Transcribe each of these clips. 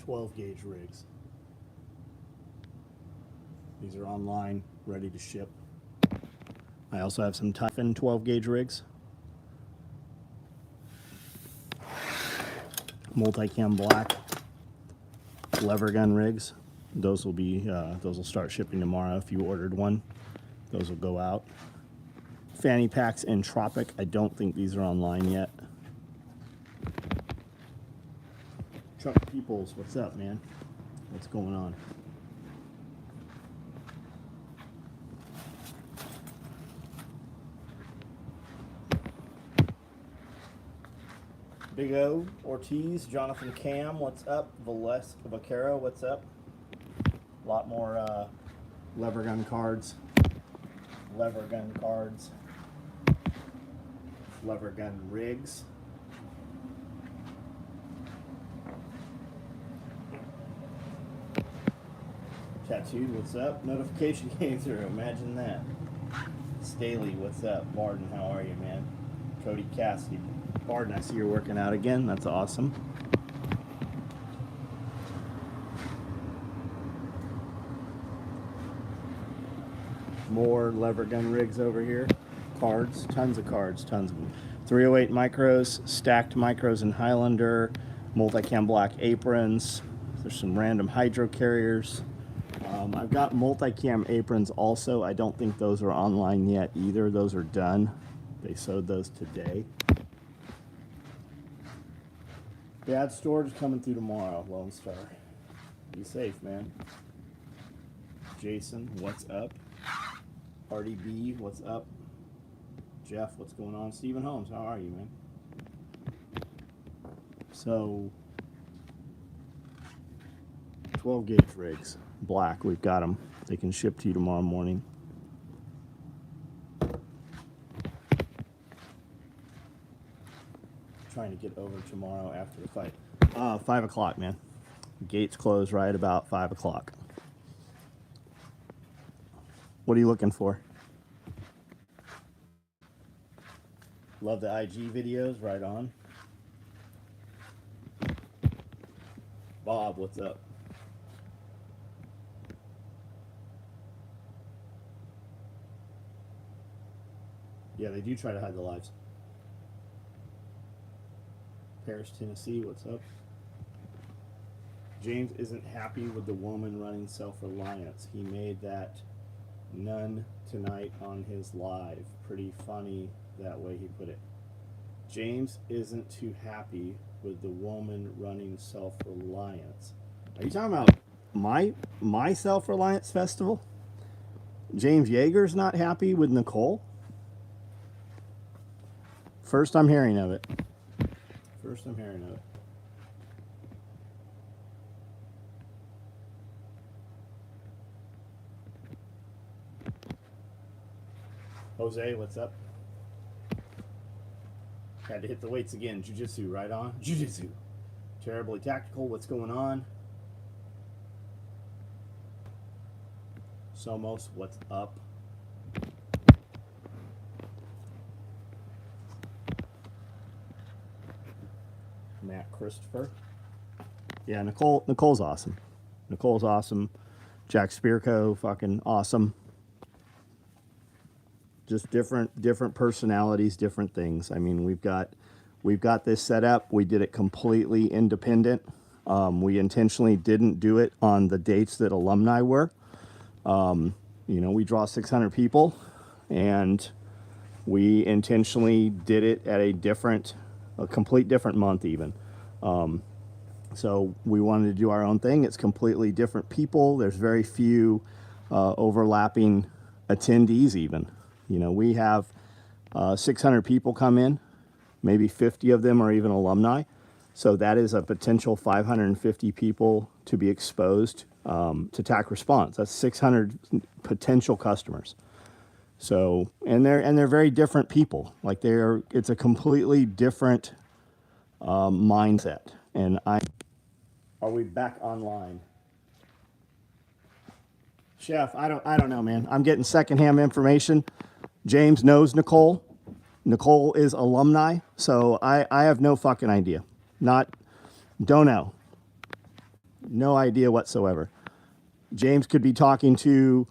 12 gauge rigs. These are online, ready to ship. I also have some Typhon 12 gauge rigs. Multicam black lever gun rigs. Those will start shipping tomorrow. If you ordered one, those will go out. Fanny packs in Tropic. I don't think these are online yet. Chuck Peoples, what's up, man? What's going on? Big O, Ortiz, Jonathan Cam, what's up? Valesque Vaquero, what's up? A lot more lever gun cards, lever gun rigs. Tattooed, what's up? Notification came through, imagine that. Staley, what's up? Martin, how are you, man? Cody Cassidy. Barden, I see you're working out again. That's awesome. More lever gun rigs over here. Cards, tons of cards, tons of them. 308 micros, stacked micros in Highlander, multicam black aprons. There's some random hydro carriers. I've got multicam aprons also. I don't think those are online yet either. Those are done. They sewed those today. Bad storage coming through tomorrow, Lone Star. Be safe, man. Jason, what's up? Hardy B, what's up? Jeff, what's going on? Stephen Holmes, how are you, man? So, 12 gauge rigs, black, we've got them. They can ship to you tomorrow morning. Trying to get over tomorrow after the fight. 5 o'clock, man. Gates close right about 5 o'clock. What are you looking for? Love the IG videos, right on. Bob, what's up? Yeah, they do try to hide the lives. Paris, Tennessee, what's up? James isn't happy with the woman running self-reliance. He made that none tonight on his live. Pretty funny that way he put it. James isn't too happy with the woman running self-reliance. Are you talking about my self-reliance festival? James Yeager's not happy with Nicole? First I'm hearing of it. First I'm hearing of it. Jose, what's up? Had to hit the weights again. Jiu-jitsu, right on? Jiu-jitsu. Terribly tactical, what's going on? Somos, what's up? Matt Christopher. Yeah, Nicole's awesome. Nicole's awesome. Jack Spearco, fucking awesome. Just different personalities, different things. I mean, we've got this set up. We did it completely independent. We intentionally didn't do it on the dates that alumni were. You know, we draw 600 people, and we intentionally did it at a complete different month even. So we wanted to do our own thing. It's completely different people. There's very few overlapping attendees even. You know, we have 600 people come in, maybe 50 of them are even alumni. So that is a potential 550 people to be exposed to TAC Response. That's 600 potential customers. So, and they're very different people. Like it's a completely different mindset. And are we back online? Chef, I don't know, man. I'm getting secondhand information. James knows Nicole. Nicole is alumni, so I have no fucking idea. Don't know. No idea whatsoever. James could be talking to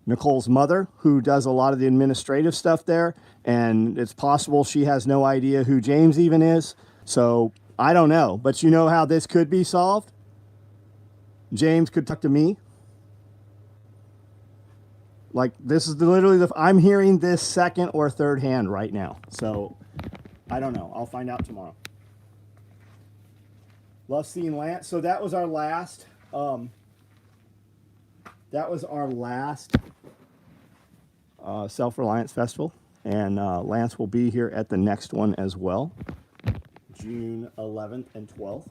Nicole's mother, who does a lot of the administrative stuff there, and it's possible she has no idea who James even is. So I don't know, but you know how this could be solved? James could talk to me. Like, this is literally I'm hearing this second or third hand right now. So I don't know. I'll find out tomorrow. Love seeing Lance. So that was our last. Self-Reliance Festival, and Lance will be here at the next one as well, June 11th and 12th.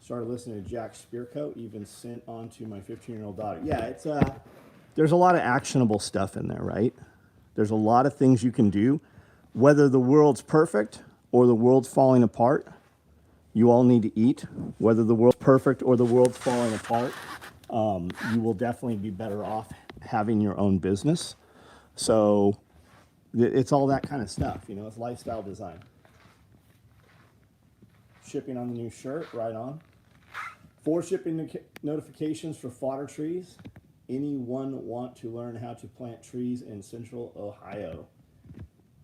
Started listening to Jack Spearcoat, even sent on to my 15-year-old daughter. Yeah, it's there's a lot of actionable stuff in there, right? There's a lot of things you can do. Whether the world's perfect or the world's falling apart, you all need to eat. Whether the world's perfect or the world's falling apart, you will definitely be better off having your own business. So it's all that kind of stuff, you know, it's lifestyle design. Shipping on the new shirt, right on. 4 shipping notifications for fodder trees. Anyone want to learn how to plant trees in Central Ohio?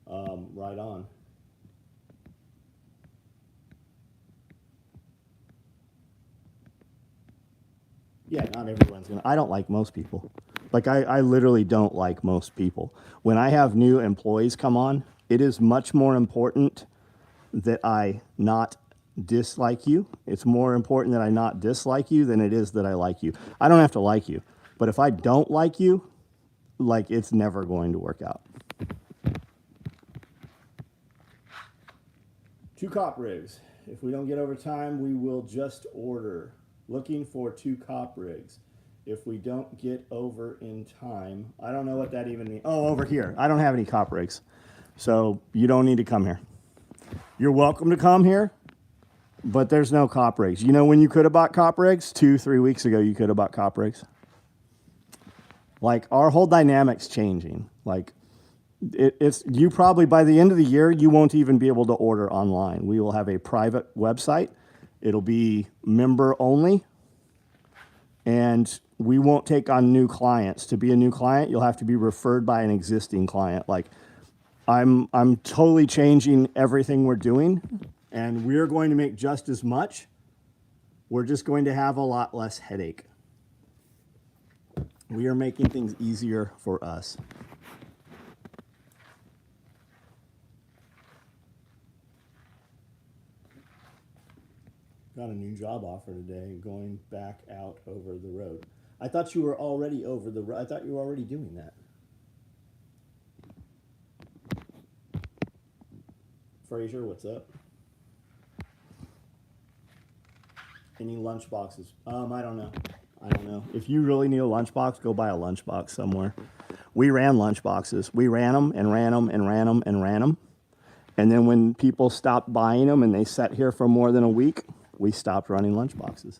Right on. Yeah, not everyone's gonna. I don't like most people. Like, I literally don't like most people. When I have new employees come on, it is much more important that I not dislike you. It's more important that I not dislike you than it is that I like you. I don't have to like you, but if I don't like you, like, it's never going to work out. 2 cop rigs. If we don't get over time, we will just order. Looking for 2 cop rigs. If we don't get over in time, I don't know what that even means. Oh, over here. I don't have any cop rigs. So you don't need to come here. You're welcome to come here, but there's no cop rigs. You know when you could have bought cop rigs? 2-3 weeks ago, you could have bought cop rigs. Like, our whole dynamic's changing. Like, it's you probably, by the end of the year, you won't even be able to order online. We will have a private website. It'll be member only, and we won't take on new clients. To be a new client, you'll have to be referred by an existing client. Like, I'm totally changing everything we're doing, and we're going to make just as much. We're just going to have a lot less headache. We are making things easier for us. Got a new job offer today, going back out over the road. I thought you were already over the road. I thought you were already doing that. Fraser, what's up? Any lunch boxes? I don't know. I don't know. If you really need a lunchbox, go buy a lunchbox somewhere. We ran lunchboxes. We ran them and ran them and ran them and ran them. And then when people stopped buying them and they sat here for more than a week, we stopped running lunchboxes.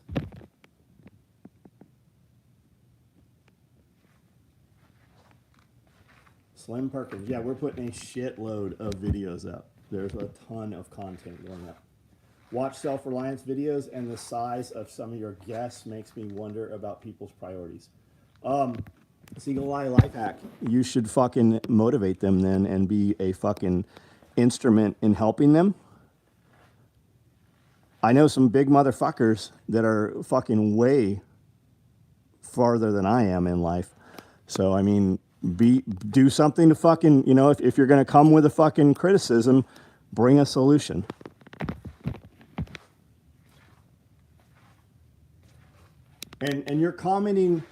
Slim Perkins. Yeah, we're putting a shitload of videos up. There's a ton of content going up. Watch self-reliance videos, and the size of some of your guests makes me wonder about people's priorities. Single Eye Life Hack. You should fucking motivate them then and be a fucking instrument in helping them. I know some big motherfuckers that are fucking way farther than I am in life. So, I mean, do something to fucking, you know, if you're going to come with a fucking criticism, bring a solution. And you're commenting,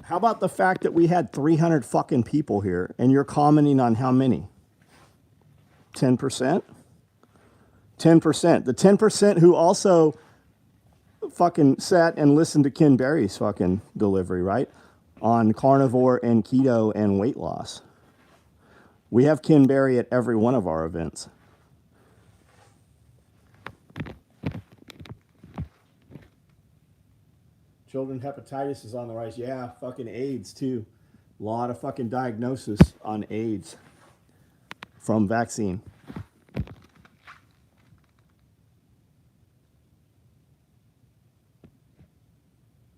how about the fact that we had 300 fucking people here, and you're commenting on how many? 10%? 10%. The 10% who also fucking sat and listened to Ken Berry's fucking delivery, right? On carnivore and keto and weight loss. We have Ken Berry at every one of our events. Children hepatitis is on the rise. Yeah, fucking AIDS too. A lot of fucking diagnosis on AIDS. from vaccine.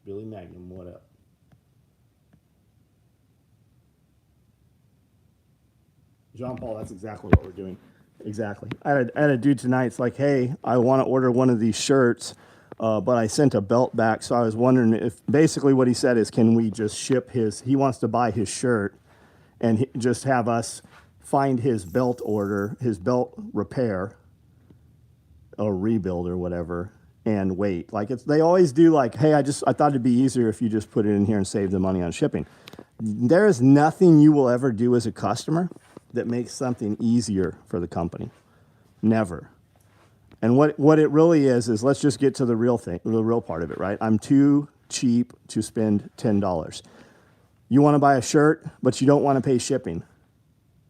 Billy Magnum, what up? John Paul, that's exactly what we're doing. Exactly. I had a dude tonight. It's like, hey, I want to order one of these shirts, but I sent a belt back. So I was wondering if basically what he said is, can we just ship his, he wants to buy his shirt and just have us find his belt order, his belt repair or rebuild or whatever, and wait. Like they always do like, hey, I thought it'd be easier if you just put it in here and save the money on shipping. There is nothing you will ever do as a customer that makes something easier for the company. Never. And what it really is let's just get to the real thing, the real part of it, right? I'm too cheap to spend $10. You want to buy a shirt, but you don't want to pay shipping.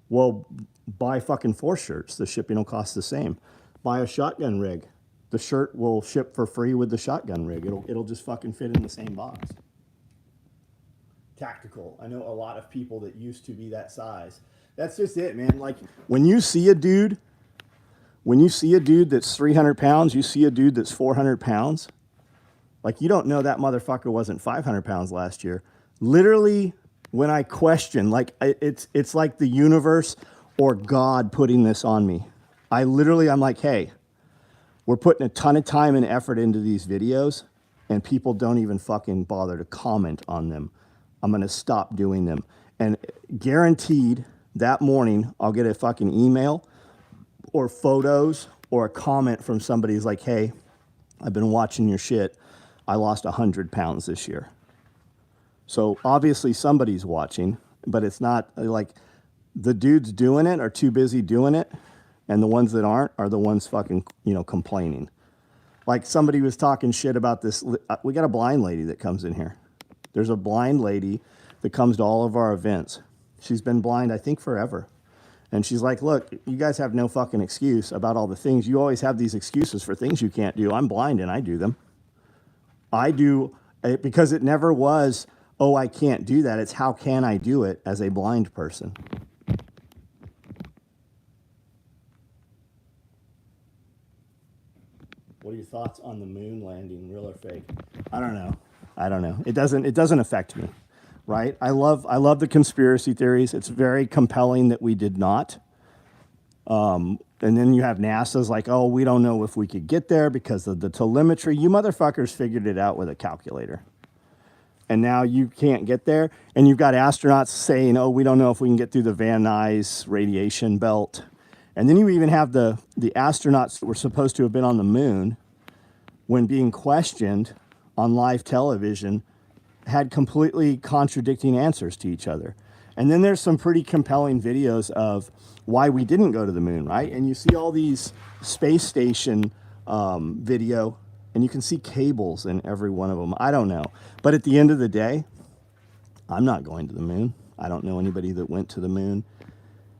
Well, buy fucking 4 shirts. The shipping will cost the same. Buy a shotgun rig. The shirt will ship for free with the shotgun rig. It'll just fucking fit in the same box. Tactical. I know a lot of people that used to be that size. That's just it, man. Like when you see a dude that's 300 pounds, you see a dude that's 400 pounds, like you don't know that motherfucker wasn't 500 pounds last year. Literally, when I question, like it's like the universe or God putting this on me. I'm like, hey, we're putting a ton of time and effort into these videos and people don't even fucking bother to comment on them. I'm going to stop doing them. And guaranteed that morning, I'll get a fucking email or photos or a comment from somebody who's like, hey, I've been watching your shit. I lost 100 pounds this year. So obviously somebody's watching, but it's not like the dudes doing it are too busy doing it. And the ones that aren't are the ones fucking, complaining. Like somebody was talking shit about this. We got a blind lady that comes in here. There's a blind lady that comes to all of our events. She's been blind, I think, forever. And she's like, look, you guys have no fucking excuse about all the things. You always have these excuses for things you can't do. I'm blind and I do them. I do it because it never was, oh, I can't do that. It's how can I do it as a blind person? What are your thoughts on the moon landing, real or fake? I don't know. It doesn't affect me. Right? I love the conspiracy theories. It's very compelling that we did not. And then you have NASA's like, oh, we don't know if we could get there because of the telemetry. You motherfuckers figured it out with a calculator. And now you can't get there. And you've got astronauts saying, oh, we don't know if we can get through the Van Nuys radiation belt. And then you even have the astronauts that were supposed to have been on the moon, when being questioned on live television, had completely contradicting answers to each other. And then there's some pretty compelling videos of why we didn't go to the moon, right? And you see all these space station video, and you can see cables in every one of them. I don't know. But at the end of the day, I'm not going to the moon. I don't know anybody that went to the moon.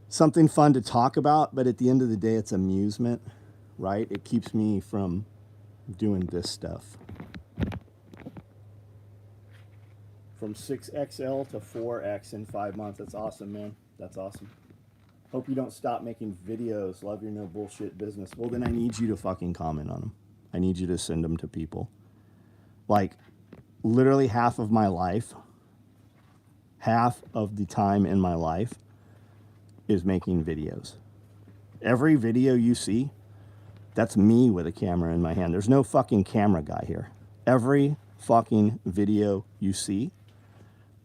Something fun to talk about, but at the end of the day, it's amusement, right? It keeps me from doing this stuff. From 6XL to 4X in 5 months. That's awesome, man. That's awesome. Hope you don't stop making videos. Love your no bullshit business. Well, then I need you to fucking comment on them. I need you to send them to people. Like, literally half of my life, half of the time in my life is making videos. Every video you see, that's me with a camera in my hand. There's no fucking camera guy here. Every fucking video you see,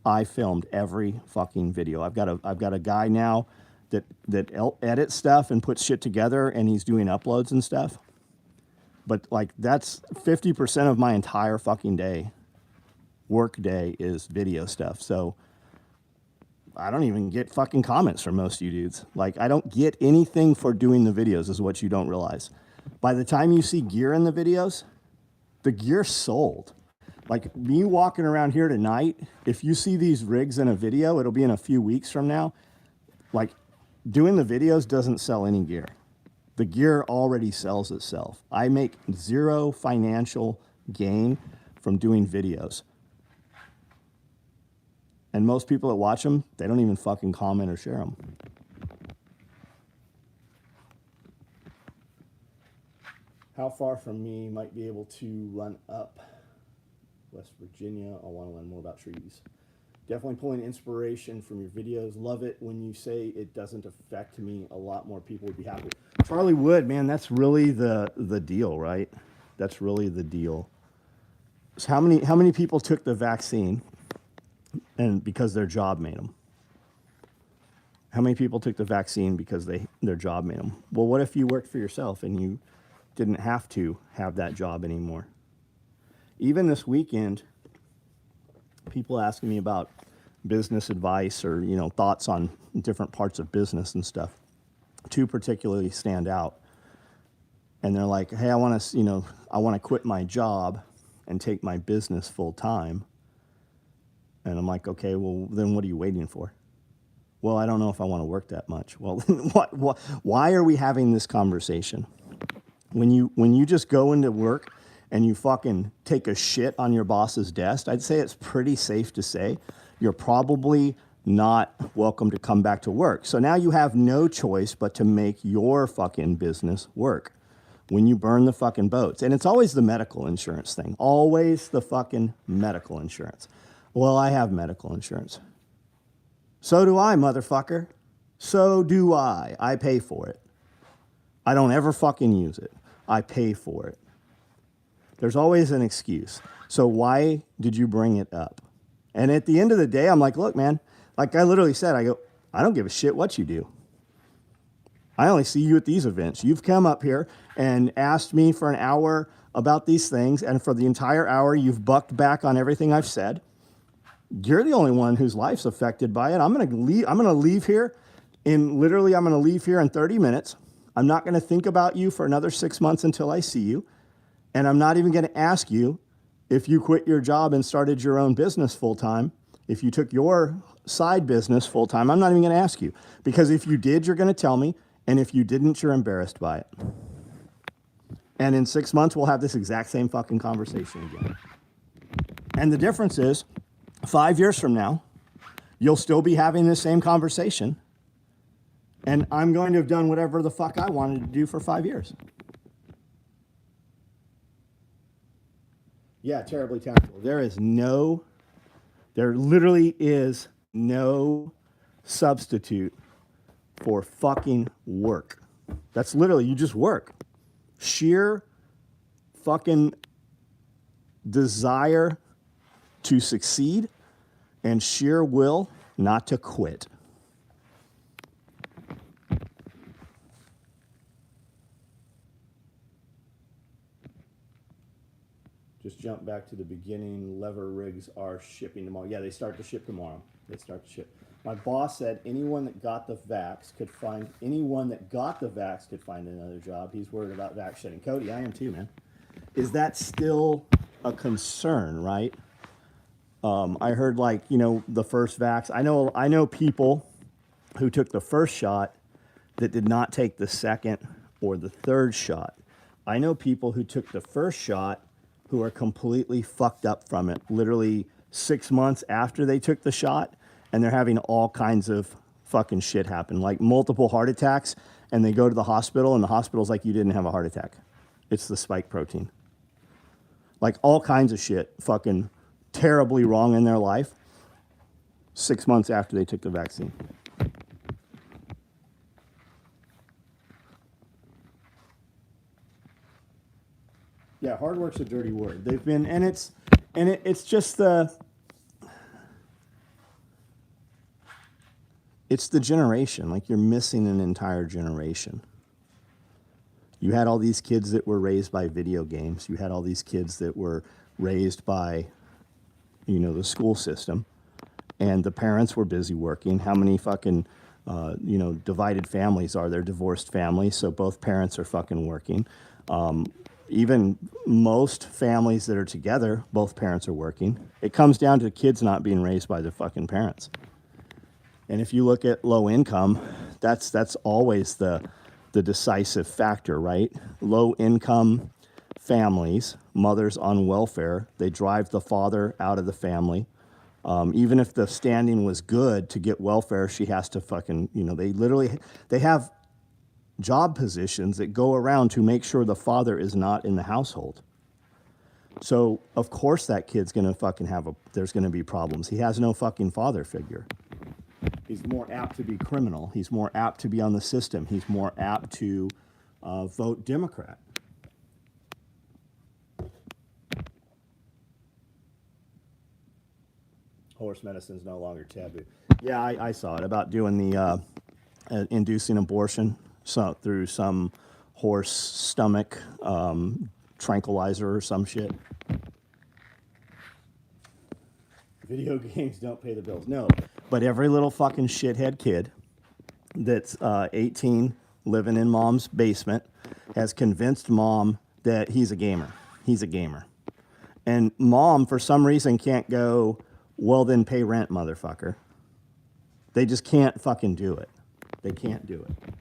I filmed every fucking video. I've got a guy now that edits stuff and puts shit together, and he's doing uploads and stuff. But like that's 50% of my entire fucking day, work day, is video stuff. So I don't even get fucking comments from most of you dudes. Like I don't get anything for doing the videos, is what you don't realize. By the time you see gear in the videos, the gear's sold. Like me walking around here tonight, if you see these rigs in a video, it'll be in a few weeks from now. Like doing the videos doesn't sell any gear. The gear already sells itself. I make zero financial gain from doing videos. And most people that watch them, they don't even fucking comment or share them. How far from me might be able to run up West Virginia. I want to learn more about trees. Definitely pulling inspiration from your videos. Love it when you say it doesn't affect me. A lot more people would be happy. Charlie Wood, man, that's really the deal, right? That's really the deal. So how many people took the vaccine and because their job made them? How many people took the vaccine because their job made them? Well, what if you worked for yourself and you didn't have to have that job anymore? Even this weekend, people asking me about business advice or, thoughts on different parts of business and stuff. Two particularly stand out. And they're like, hey, I want to quit my job and take my business full time. And I'm like, okay, well, then what are you waiting for? Well, I don't know if I want to work that much. Well, why are we having this conversation? When you just go into work and you fucking take a shit on your boss's desk, I'd say it's pretty safe to say you're probably not welcome to come back to work. So now you have no choice but to make your fucking business work when you burn the fucking boats. And it's always the medical insurance thing. Always the fucking medical insurance. Well, I have medical insurance. So do I, motherfucker. So do I. I pay for it. I don't ever fucking use it. I pay for it. There's always an excuse. So why did you bring it up? And at the end of the day, I'm like, look, man, like I literally said, I don't give a shit what you do. I only see you at these events. You've come up here and asked me for an hour about these things, and for the entire hour, you've bucked back on everything I've said. You're the only one whose life's affected by it. I'm going to leave here I'm going to leave here in 30 minutes. I'm not going to think about you for another 6 months until I see you. And I'm not even going to ask you if you quit your job and started your own business full time. If you took your side business full time, I'm not even going to ask you. Because if you did, you're going to tell me. And if you didn't, you're embarrassed by it. And in 6 months, we'll have this exact same fucking conversation again. And the difference is, 5 years from now, you'll still be having this same conversation. And I'm going to have done whatever the fuck I wanted to do for 5 years. Yeah, terribly tactical. There literally is no substitute for fucking work. That's literally, you just work. Sheer fucking desire to succeed and sheer will not to quit. Just jump back to the beginning. Lever rigs are shipping tomorrow. Yeah, they start to ship tomorrow. My boss said anyone that got the vax could find another job. He's worried about vax shedding. Cody, I am too, man. Is that still a concern, right? I heard the first vax. I know people who took the first shot that did not take the second or the third shot. I know people who took the first shot who are completely fucked up from it, literally 6 months after they took the shot, and they're having all kinds of fucking shit happen, like multiple heart attacks, and they go to the hospital, and the hospital's like, you didn't have a heart attack. It's the spike protein. Like all kinds of shit fucking terribly wrong in their life 6 months after they took the vaccine. Yeah, hard work's a dirty word. They've been, and it's just it's the generation. Like you're missing an entire generation. You had all these kids that were raised by video games. You had all these kids that were raised by, the school system, and the parents were busy working. How many fucking, divided families are there? Divorced families, so both parents are fucking working. Even most families that are together, both parents are working. It comes down to kids not being raised by their fucking parents. And if you look at low income, that's always the decisive factor, right? Low income families, mothers on welfare, they drive the father out of the family. Even if the standing was good to get welfare, she has to fucking, they have job positions that go around to make sure the father is not in the household. So, of course, that kid's going to fucking there's going to be problems. He has no fucking father figure. He's more apt to be criminal. He's more apt to be on the system. He's more apt to vote Democrat. Horse medicine's no longer taboo. Yeah, I saw it about doing the inducing abortion through some horse stomach tranquilizer or some shit. Video games don't pay the bills. No, but every little fucking shithead kid that's 18, living in mom's basement, has convinced mom that he's a gamer. He's a gamer. And mom, for some reason, can't go, well, then pay rent, motherfucker. They just can't fucking do it. They can't do it.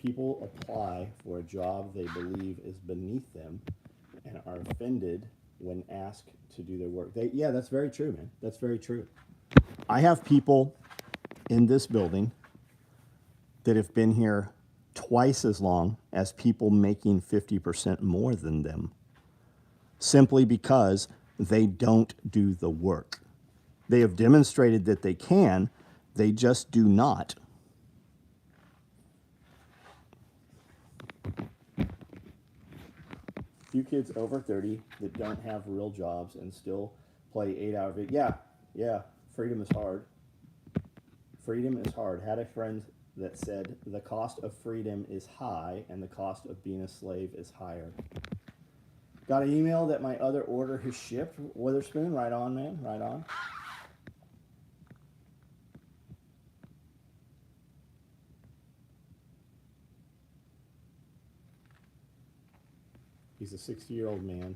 People apply for a job they believe is beneath them and are offended when asked to do their work. Yeah, that's very true, man. That's very true. I have people in this building that have been here twice as long as people making 50% more than them, simply because they don't do the work. They have demonstrated that they can, they just do not. Few kids over 30 that don't have real jobs and still play 8-hour video. Yeah, freedom is hard. Freedom is hard. Had a friend that said the cost of freedom is high and the cost of being a slave is higher. Got an email that my other order has shipped. Witherspoon, right on, man, right on. He's a 60-year-old man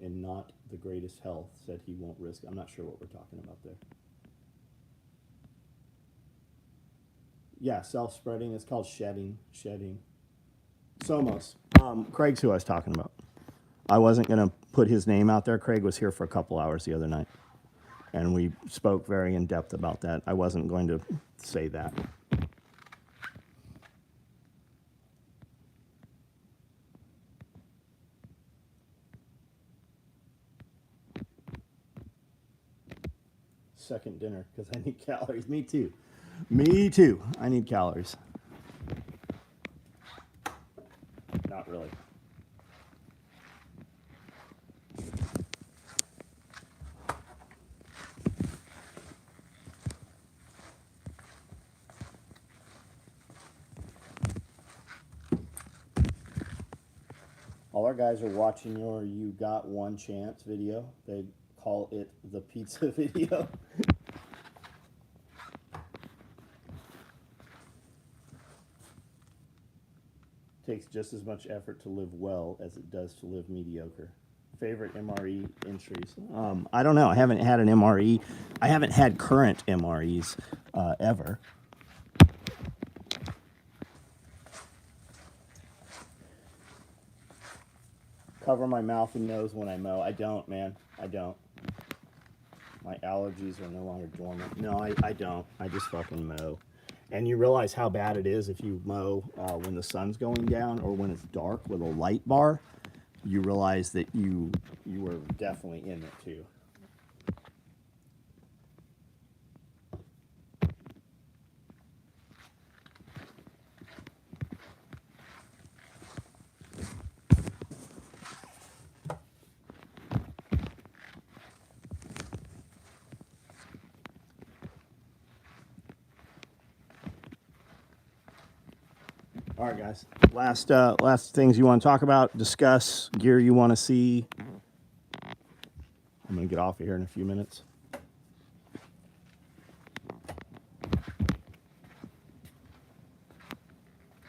in not the greatest health, said he won't risk. I'm not sure what we're talking about there. Yeah, self-spreading. It's called shedding. Somos. Craig's who I was talking about. I wasn't going to put his name out there. Craig was here for a couple hours the other night, and we spoke very in depth about that. I wasn't going to say that. Second dinner because I need calories. Me too. I need calories. Not really. All our guys are watching your You Got One Chance video. They call it the pizza video. Takes just as much effort to live well as it does to live mediocre. Favorite MRE entries? I don't know. I haven't had an MRE. I haven't had current MREs ever. Cover my mouth and nose when I mow. I don't, man. I don't. My allergies are no longer dormant. No, I don't. I just fucking mow. And you realize how bad it is if you mow when the sun's going down or when it's dark with a light bar. You realize that you were definitely in it too. All right, guys. Last things you want to talk about, discuss, gear you want to see. I'm going to get off of here in a few minutes.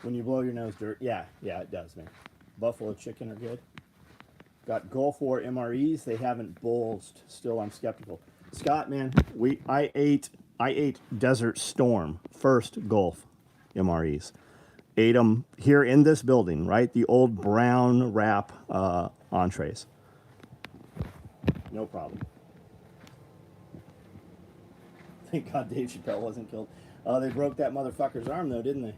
When you blow your nose dirt, yeah, it does, man. Buffalo chicken are good. Got Gulf War MREs. They haven't bulged. Still, I'm skeptical. Scott, man, I ate Desert Storm first Gulf MREs. Ate them here in this building, right? The old brown wrap entrees. No problem. Thank God Dave Chappelle wasn't killed. They broke that motherfucker's arm though, didn't they?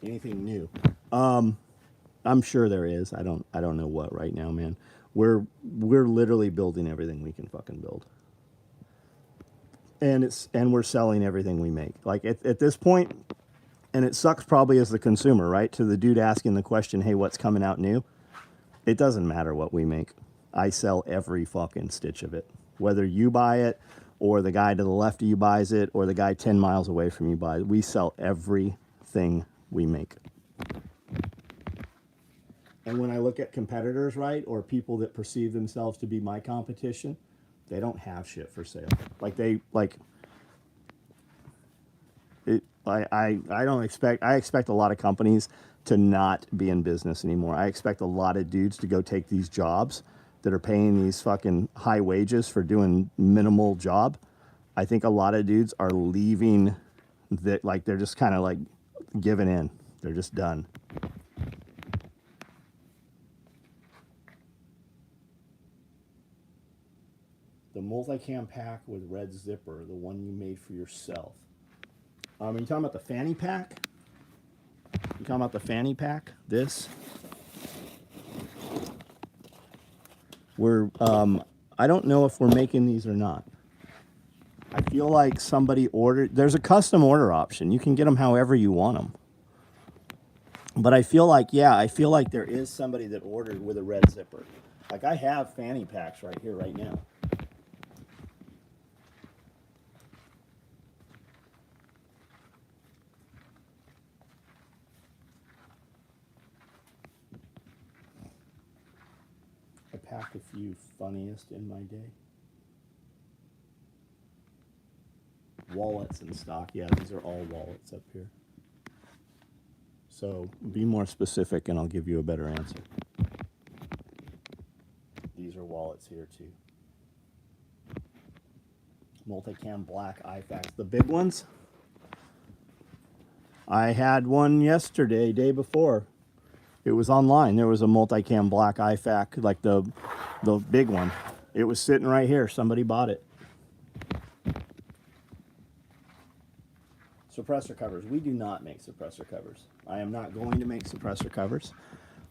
Anything new? I'm sure there is. I don't know what right now, man. We're literally building everything we can fucking build. And we're selling everything we make. Like at this point, and it sucks probably as the consumer, right? To the dude asking the question, "Hey, what's coming out new?" It doesn't matter what we make. I sell every fucking stitch of it. Whether you buy it or the guy to the left of you buys it or the guy 10 miles away from you buys it, we sell everything we make. And when I look at competitors, right, or people that perceive themselves to be my competition, they don't have shit for sale. I expect a lot of companies to not be in business anymore. I expect a lot of dudes to go take these jobs that are paying these fucking high wages for doing minimal job. I think a lot of dudes are leaving that, like, they're just kind of like giving in. They're just done. The multicam pack with red zipper, the one you made for yourself. Are you talking about the fanny pack? You talking about the fanny pack? This? I don't know if we're making these or not. I feel like somebody ordered. There's a custom order option. You can get them however you want them. But I feel like there is somebody that ordered with a red zipper. Like I have fanny packs right here, right now. I packed a few funniest in my day. Wallets in stock. Yeah, these are all wallets up here. So be more specific and I'll give you a better answer. These are wallets here too. Multicam black IFAX. The big ones? I had one yesterday, day before. It was online. There was a multicam black IFAC, like the big one. It was sitting right here. Somebody bought it. Suppressor covers. We do not make suppressor covers. I am not going to make suppressor covers.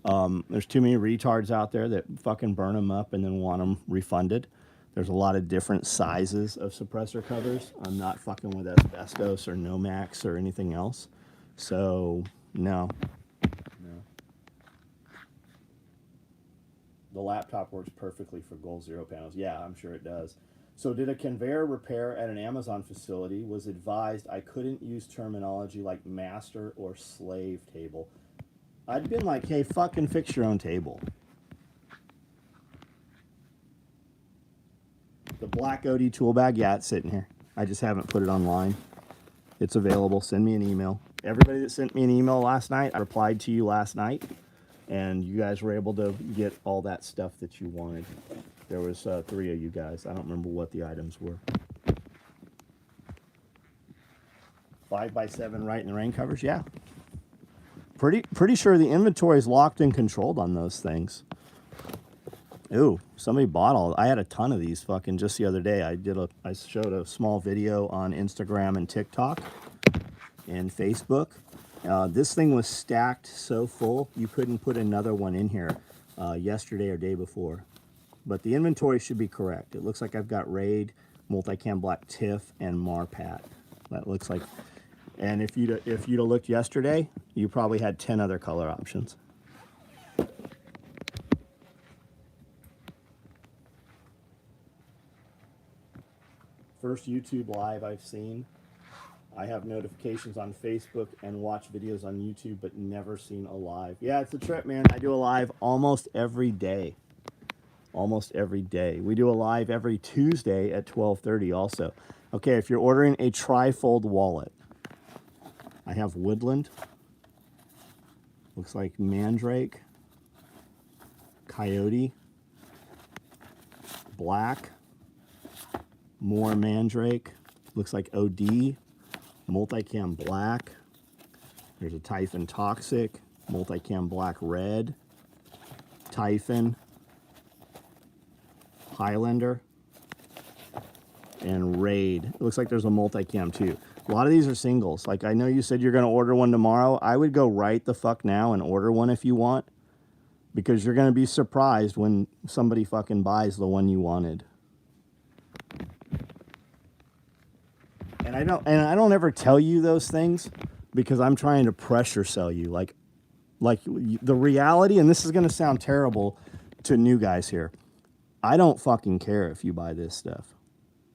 There's too many retards out there that fucking burn them up and then want them refunded. There's a lot of different sizes of suppressor covers. I'm not fucking with asbestos or Nomax or anything else. So, no. The laptop works perfectly for Goal Zero panels. Yeah, I'm sure it does. So did a conveyor repair at an Amazon facility. Was advised I couldn't use terminology like master or slave table. I'd been like, hey, fucking fix your own table. The black OD tool bag, yeah, it's sitting here. I just haven't put it online. It's available. Send me an email. Everybody that sent me an email last night, I replied to you last night. And you guys were able to get all that stuff that you wanted. There was 3 of you guys. I don't remember what the items were. 5x7 right in the rain covers, yeah. Pretty sure the inventory is locked and controlled on those things. Ooh, somebody bought all. I had a ton of these fucking just the other day. I showed a small video on Instagram and TikTok and Facebook. This thing was stacked so full you couldn't put another one in here yesterday or day before. But the inventory should be correct. It looks like I've got Raid, Multicam Black Tiff, and Marpat. That looks like. And if you'd have looked yesterday, you probably had 10 other color options. First YouTube live I've seen. I have notifications on Facebook and watch videos on YouTube, but never seen a live. Yeah, it's a trip, man. I do a live almost every day. Almost every day. We do a live every Tuesday at 12:30 also. Okay, if you're ordering a trifold wallet, I have Woodland. Looks like Mandrake. Coyote. Black. More Mandrake. Looks like OD. Multicam Black. There's a Typhon Toxic. Multicam Black Red. Typhon. Highlander, and Raid. It looks like there's a multicam too. A lot of these are singles. Like, I know you said you're going to order one tomorrow. I would go right the fuck now and order one if you want, because you're going to be surprised when somebody fucking buys the one you wanted. And I don't ever tell you those things because I'm trying to pressure sell you. Like the reality, and this is going to sound terrible to new guys here, I don't fucking care if you buy this stuff.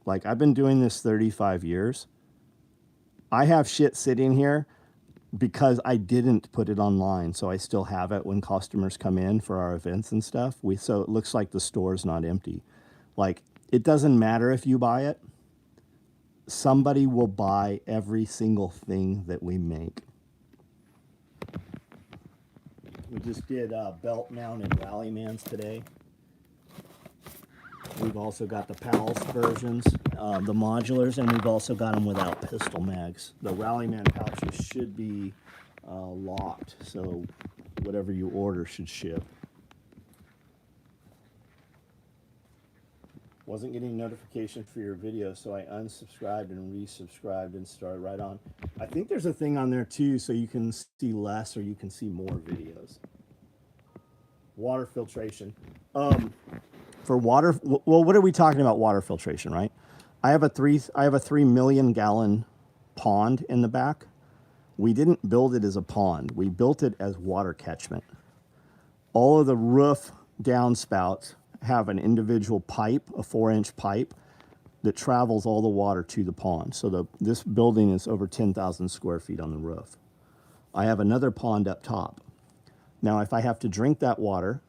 Like, I've been doing this 35 years. I have shit sitting here because I didn't put it online, so I still have it when customers come in for our events and stuff. So it looks like the store's not empty. Like, it doesn't matter if you buy it. Somebody will buy every single thing that we make. We just did belt-mounted Rallymans today. We've also got the Pals versions, the modulars, and we've also got them without pistol mags. The Rallyman pouches should be locked, so whatever you order should ship. Wasn't getting notification for your video, so I unsubscribed and resubscribed and started right on. I think there's a thing on there too, so you can see less or you can see more videos. Water filtration. For water, well, what are we talking about? Water filtration, right? I have a 3 million gallon pond in the back. We didn't build it as a pond. We built it as water catchment. All of the roof downspouts have an individual pipe, a 4-inch pipe that travels all the water to the pond. So this building is over 10,000 square feet on the roof. I have another pond up top. Now, if I have to drink that water,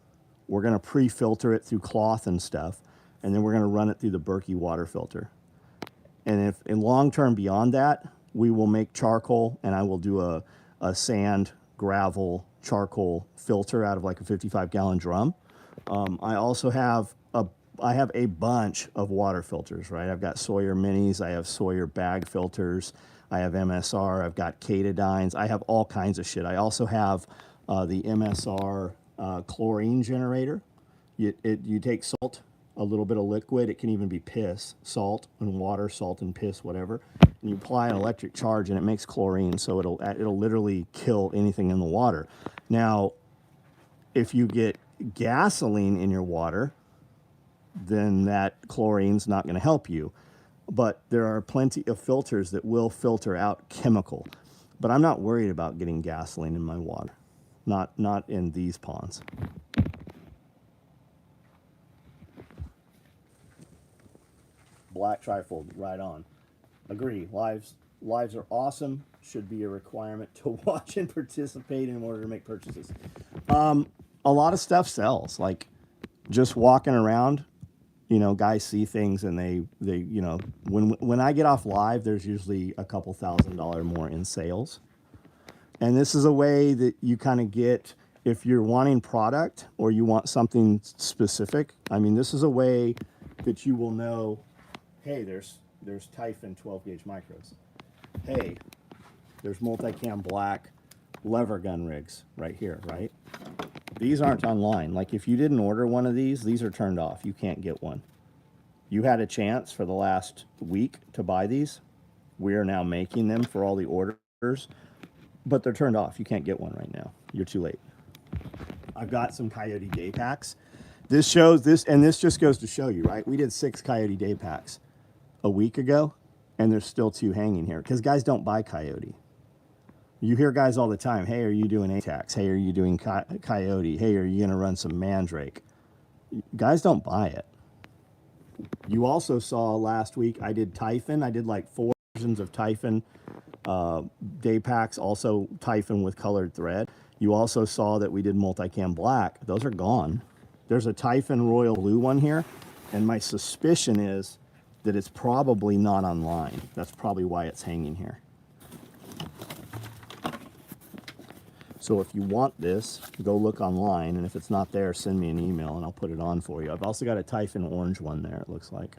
we're going to pre-filter it through cloth and stuff, and then we're going to run it through the Berkey water filter. And if in long term beyond that, we will make charcoal, and I will do a sand, gravel, charcoal filter out of like a 55-gallon drum. I also have a bunch of water filters, right? I've got Sawyer Minis, I have Sawyer bag filters, I have MSR, I've got Katadines, I have all kinds of shit. I also have the Msr Chlorine Generator. You take salt, a little bit of liquid, it can even be piss, salt and water, salt and piss, whatever, and you apply an electric charge and it makes chlorine, so it'll literally kill anything in the water. Now, if you get gasoline in your water, then that chlorine's not going to help you. But there are plenty of filters that will filter out chemical. But I'm not worried about getting gasoline in my water. Not in these ponds. Black trifold, right on. Agree. Lives are awesome. Should be a requirement to watch and participate in order to make purchases. A lot of stuff sells. Like, just walking around, you know, guys see things and they you know, when I get off live, there's usually a couple $1,000 more in sales. And this is a way that you kind of get, if you're wanting product or you want something specific, I mean, this is a way that you will know, hey, there's Typhon 12-gauge micros. Hey, there's multicam black lever gun rigs right here, right? These aren't online. Like, if you didn't order one of these are turned off. You can't get one. You had a chance for the last week to buy these. We are now making them for all the orders, but they're turned off. You can't get one right now. You're too late. I've got some Coyote day packs. This shows this, and this just goes to show you, right? We did 6 Coyote day packs a week ago, and there's still 2 hanging here because guys don't buy Coyote. You hear guys all the time, hey, are you doing ATAX? Hey, are you doing Coyote? Hey, are you going to run some Mandrake? Guys don't buy it. You also saw last week I did Typhon. I did like 4 versions of Typhon day packs, also Typhon with colored thread. You also saw that we did multicam black. Those are gone. There's a Typhon royal blue one here, and my suspicion is that it's probably not online. That's probably why it's hanging here. So if you want this, go look online, and if it's not there, send me an email and I'll put it on for you. I've also got a Typhon Orange one there, it looks like.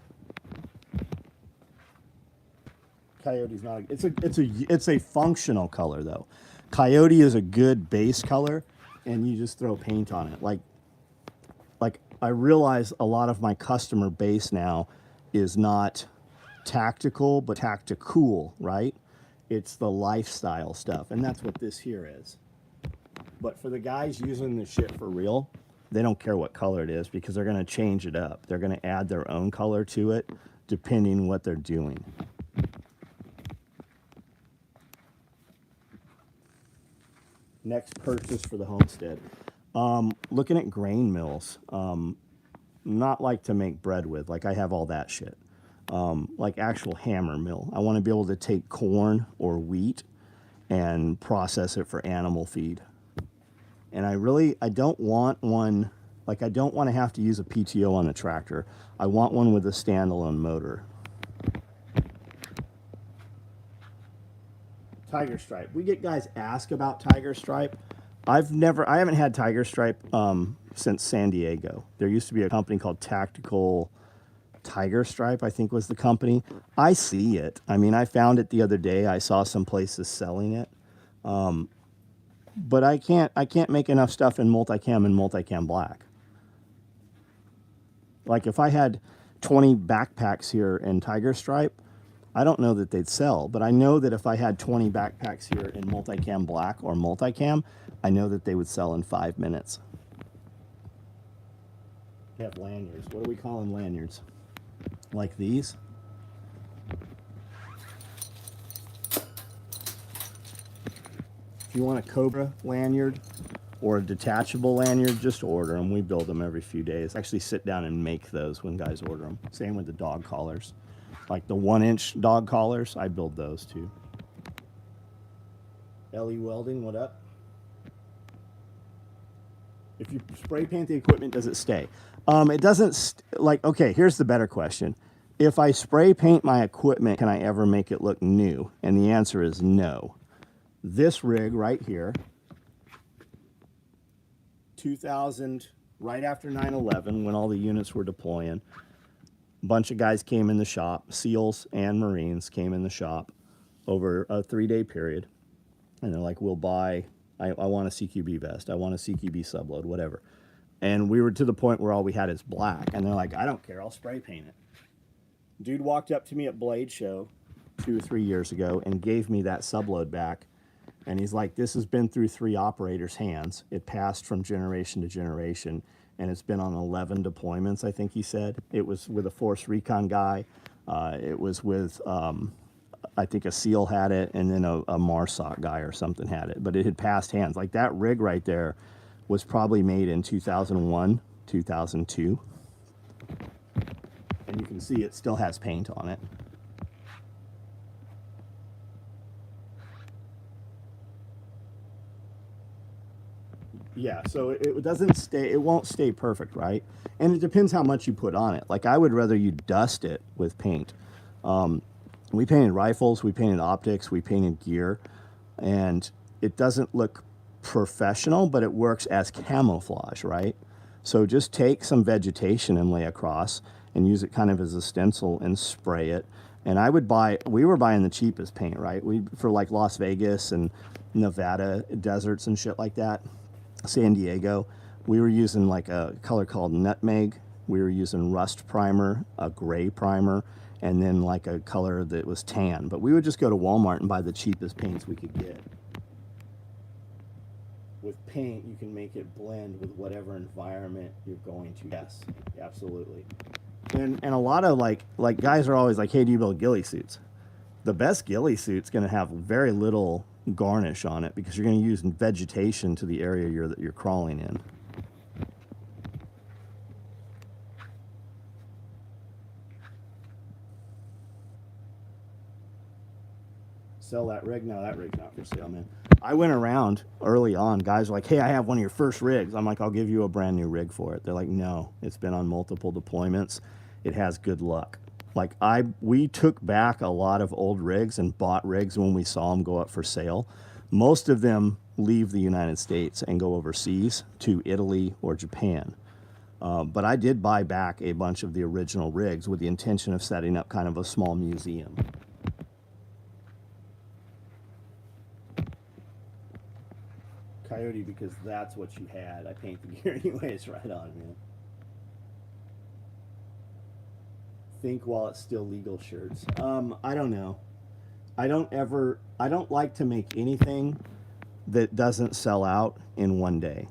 Coyote's not it's a functional color though. Coyote is a good base color, and you just throw paint on it. Like, like I realize a lot of my customer base now is not tactical, but tactical, right? It's the lifestyle stuff, and that's what this here is. But for the guys using the shit for real, they don't care what color it is because they're going to change it up. They're going to add their own color to it depending what they're doing. Next purchase for the homestead. Looking at grain mills. Not like to make bread with. Like I have all that shit. Like actual hammer mill. I want to be able to take corn or wheat and process it for animal feed. And I don't want one, like I don't want to have to use a PTO on the tractor. I want one with a standalone motor. Tiger Stripe. We get guys ask about Tiger Stripe. I haven't had Tiger Stripe since San Diego. There used to be a company called Tactical Tiger Stripe, I think was the company. I see it. I mean, I found it the other day. I saw some places selling it. But I can't make enough stuff in multicam and multicam black. Like if I had 20 backpacks here in Tiger Stripe, I don't know that they'd sell, but I know that if I had 20 backpacks here in multicam black or multicam, I know that they would sell in 5 minutes. We have lanyards. What do we call them, lanyards? Like these? If you want a Cobra lanyard or a detachable lanyard, just order them. We build them every few days. Actually sit down and make those when guys order them. Same with the dog collars. Like the 1-inch dog collars, I build those too. LE Welding, what up? If you spray paint the equipment, does it stay? It doesn't, okay, here's the better question. If I spray paint my equipment, can I ever make it look new? And the answer is no. This rig right here, 2000, right after 9/11, when all the units were deploying, a bunch of guys came in the shop, SEALs and Marines came in the shop over a 3-day period. And they're like, we'll buy, I want a CQB vest, I want a CQB subload, whatever. And we were to the point where all we had is black. And they're like, I don't care, I'll spray paint it. Dude walked up to me at Blade Show 2 or 3 years ago and gave me that subload back. And he's like, this has been through 3 operators' hands. It passed from generation to generation, and it's been on 11 deployments, I think he said. It was with a Force Recon guy. It was with, I think a SEAL had it, and then a MARSOC guy or something had it. But it had passed hands. Like that rig right there was probably made in 2001, 2002. And you can see it still has paint on it. Yeah, so it doesn't stay, it won't stay perfect, right? And it depends how much you put on it. Like I would rather you dust it with paint. We painted rifles, we painted optics, we painted gear, and it doesn't look professional, but it works as camouflage, right? So just take some vegetation and lay across and use it kind of as a stencil and spray it. And I would we were buying the cheapest paint, right? For like Las Vegas and Nevada deserts and shit like that. San Diego, we were using like a color called nutmeg. We were using rust primer, a gray primer, and then like a color that was tan. But we would just go to Walmart and buy the cheapest paints we could get. With paint, you can make it blend with whatever environment you're going to. Yes, absolutely. And a lot of like guys are always like, hey, do you build ghillie suits? The best ghillie suit's going to have very little garnish on it because you're going to use vegetation to the area you're crawling in. Sell that rig? No, that rig's not for sale, man. I went around early on. Guys were like, hey, I have one of your first rigs. I'm like, I'll give you a brand new rig for it. They're like, no, it's been on multiple deployments. It has good luck. Like we took back a lot of old rigs and bought rigs when we saw them go up for sale. Most of them leave the United States and go overseas to Italy or Japan. But I did buy back a bunch of the original rigs with the intention of setting up kind of a small museum. Coyote, because that's what you had. I paint the gear anyways, right on, man. think while it's still legal shirts. I don't know. I don't like to make anything that doesn't sell out in one day.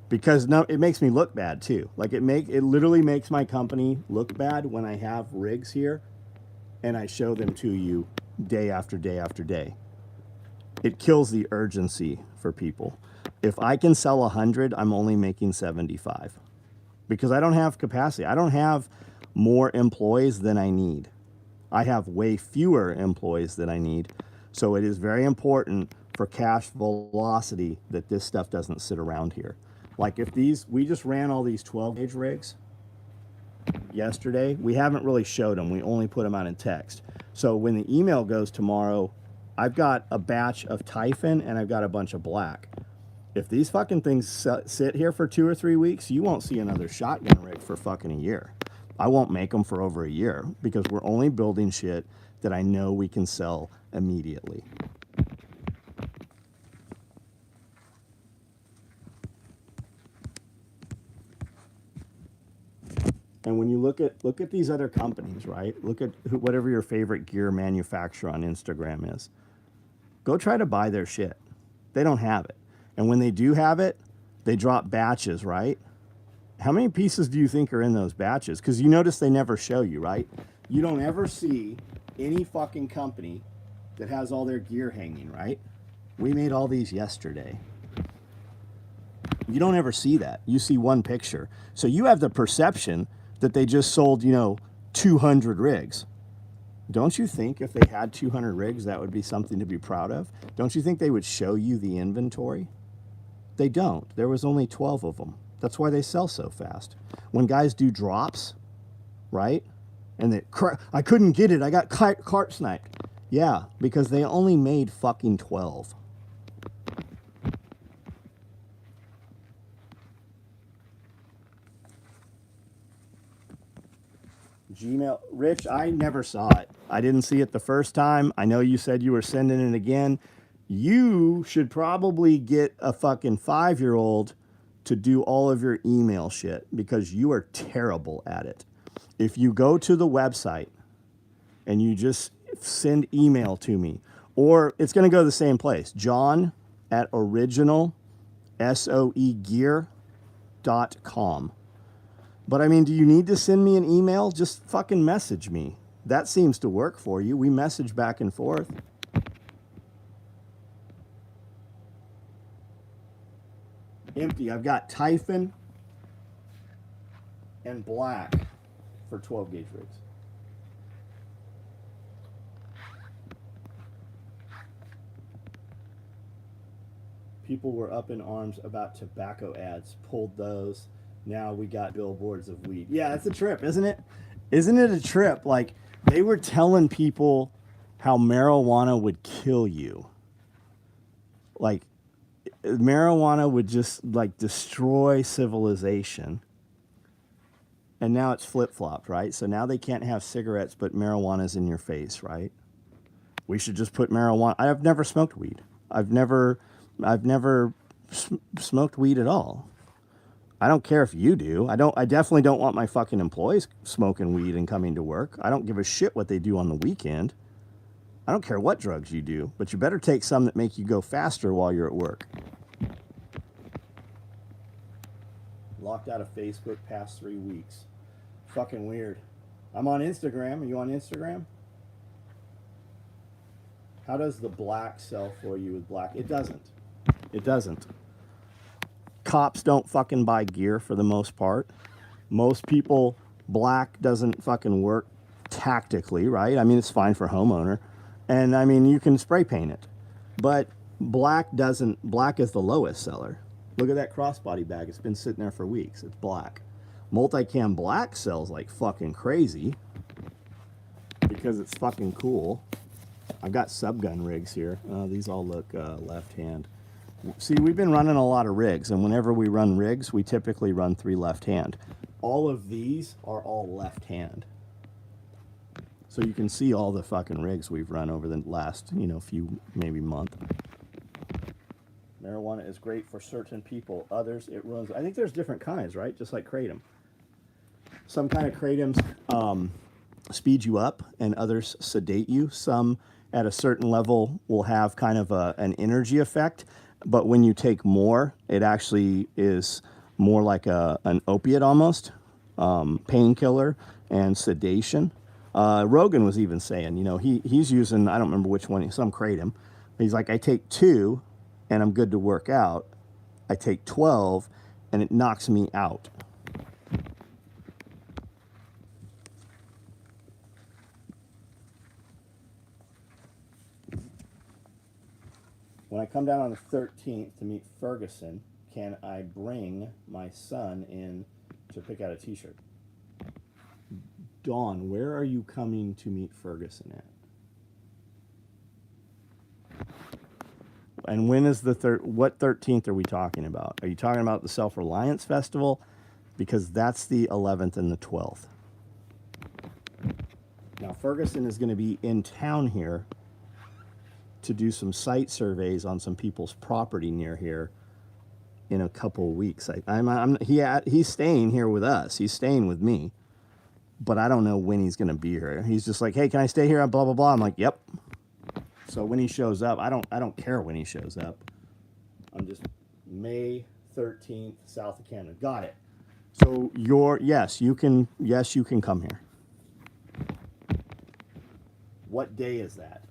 Because no, it makes me look bad too. Like it literally makes my company look bad when I have rigs here and I show them to you day after day after day. It kills the urgency for people. If I can sell 100, I'm only making 75 because I don't have capacity. I don't have more employees than I need. I have way fewer employees than I need. So it is very important for cash velocity that this stuff doesn't sit around here. Like if we just ran all these 12 gauge rigs yesterday. We haven't really showed them. We only put them out in text. So when the email goes tomorrow, I've got a batch of Typhon and I've got a bunch of black. If these fucking things sit here for 2 or 3 weeks, you won't see another shotgun rig for fucking a year. I won't make them for over a year because we're only building shit that I know we can sell immediately. And when you look at these other companies, right? Look at whatever your favorite gear manufacturer on Instagram is. Go try to buy their shit. They don't have it. And when they do have it, they drop batches, right? How many pieces do you think are in those batches? Because you notice they never show you, right? You don't ever see any fucking company that has all their gear hanging, right? We made all these yesterday. You don't ever see that. You see one picture. So you have the perception that they just sold, 200 rigs. Don't you think if they had 200 rigs, that would be something to be proud of? Don't you think they would show you the inventory? They don't. There was only 12 of them. That's why they sell so fast. When guys do drops, right? And I couldn't get it. I got cart sniped. Yeah, because they only made fucking 12. Gmail, Rich, I never saw it. I didn't see it the first time. I know you said you were sending it again. You should probably get a fucking 5-year-old to do all of your email shit because you are terrible at it. If you go to the website and you just send email to me, or it's going to go to the same place, john@originalsoegear.com. But I mean, do you need to send me an email? Just fucking message me. That seems to work for you. We message back and forth. Empty. I've got Typhon and black for 12 gauge rigs. People were up in arms about tobacco ads. Pulled those. Now we got billboards of weed. Yeah, it's a trip, isn't it? Isn't it a trip? Like, they were telling people how marijuana would kill you. Like, marijuana would just, like, destroy civilization. And now it's flip-flopped, right? So now they can't have cigarettes, but marijuana's in your face, right? We should just put marijuana... I've never smoked weed. I've never smoked weed at all. I don't care if you do. I definitely don't want my fucking employees smoking weed and coming to work. I don't give a shit what they do on the weekend. I don't care what drugs you do, but you better take some that make you go faster while you're at work. Locked out of Facebook past 3 weeks. Fucking weird. I'm on Instagram. Are you on Instagram? How does the black sell for you with black? It doesn't. It doesn't. Cops don't fucking buy gear for the most part. Most people, black doesn't fucking work tactically, right? I mean, it's fine for homeowner. And I mean, you can spray paint it. But black is the lowest seller. Look at that crossbody bag. It's been sitting there for weeks. It's black. Multicam black sells like fucking crazy because it's fucking cool. I've got subgun rigs here. These all look left hand. See, we've been running a lot of rigs, and whenever we run rigs, we typically run 3 left hand. All of these are all left hand. So you can see all the fucking rigs we've run over the last, few, maybe month. Marijuana is great for certain people. Others, it ruins. I think there's different kinds, right? Just like kratom. Some kind of kratom speed you up and others sedate you. Some at a certain level will have kind of an energy effect, but when you take more, it actually is more like an opiate almost, painkiller and sedation. Rogan was even saying, you know, he's using, I don't remember which one, some kratom. He's like, I take 2 and I'm good to work out. I take 12 and it knocks me out. When I come down on the 13th to meet Ferguson, can I bring my son in to pick out a t-shirt? Dawn, where are you coming to meet Ferguson at? And when is the what 13th are we talking about? Are you talking about the Self-Reliance Festival? Because that's the 11th and the 12th. Now, Ferguson is going to be in town here to do some site surveys on some people's property near here in a couple of weeks. He's staying here with us. He's staying with me, but I don't know when he's going to be here. He's just like, hey, can I stay here? Blah, blah, blah. I'm like, yep. So when he shows up, I don't care when he shows up. I'm just May 13th, south of Canada. Got it. So yes, you can come here. What day is that?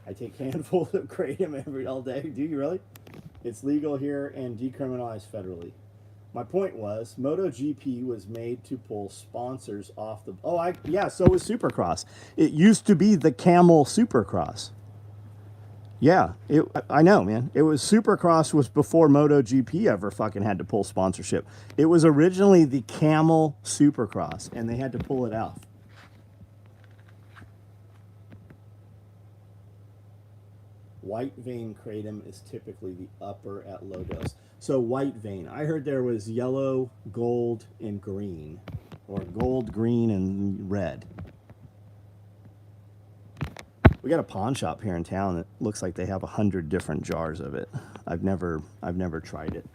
I take handfuls of kratom all day. Do you really? It's legal here and decriminalized federally. My point was, MotoGP was made to pull sponsors off the... so was Supercross. It used to be the Camel Supercross. Yeah, I know, man. It was Supercross was before MotoGP ever fucking had to pull sponsorship. It was originally the Camel Supercross, and they had to pull it off. White vein kratom is typically the upper at low dose. So white vein, I heard there was yellow, gold, and green, or gold, green, and red. We got a pawn shop here in town that looks like they have 100 different jars of it. I've never tried it.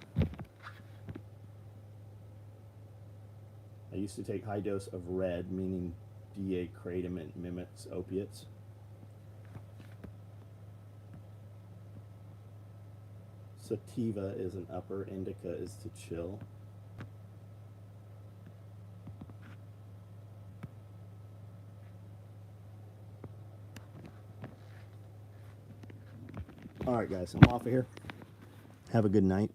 I used to take high dose of red, meaning DA kratom, it mimics opiates. Sativa is an upper, indica is to chill. All right, guys, I'm off of here. Have a good night.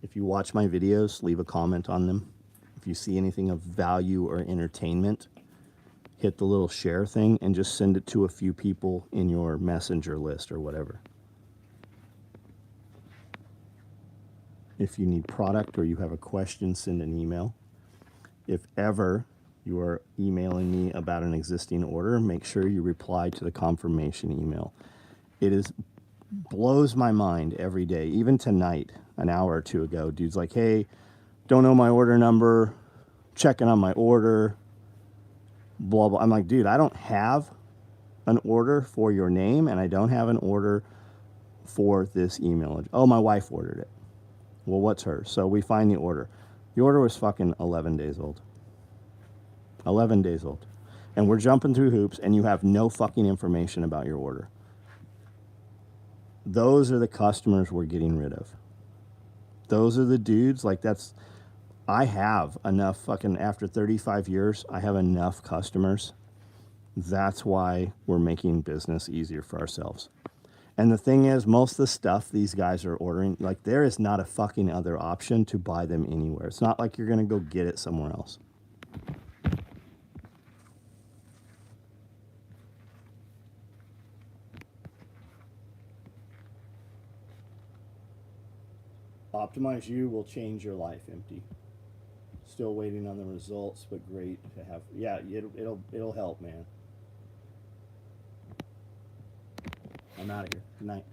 If you watch my videos, leave a comment on them. If you see anything of value or entertainment, hit the little share thing and just send it to a few people in your messenger list or whatever. If you need product or you have a question, send an email. If ever you are emailing me about an existing order, make sure you reply to the confirmation email. It blows my mind every day. Even tonight, an hour or two ago, dude's like, hey, don't know my order number, checking on my order, blah, blah. I'm like, dude, I don't have an order for your name, and I don't have an order for this email. Oh, my wife ordered it. Well, what's hers? So we find the order. The order was fucking 11 days old. 11 days old. And we're jumping through hoops, and you have no fucking information about your order. Those are the customers we're getting rid of. Those are the dudes, like I have enough fucking, after 35 years, I have enough customers. That's why we're making business easier for ourselves. And the thing is, most of the stuff these guys are ordering, like, there is not a fucking other option to buy them anywhere. It's not like you're going to go get it somewhere else. Optimize You will change your life, Empty. Still waiting on the results, but great to have. Yeah, it'll help, man. I'm out of here. Good night.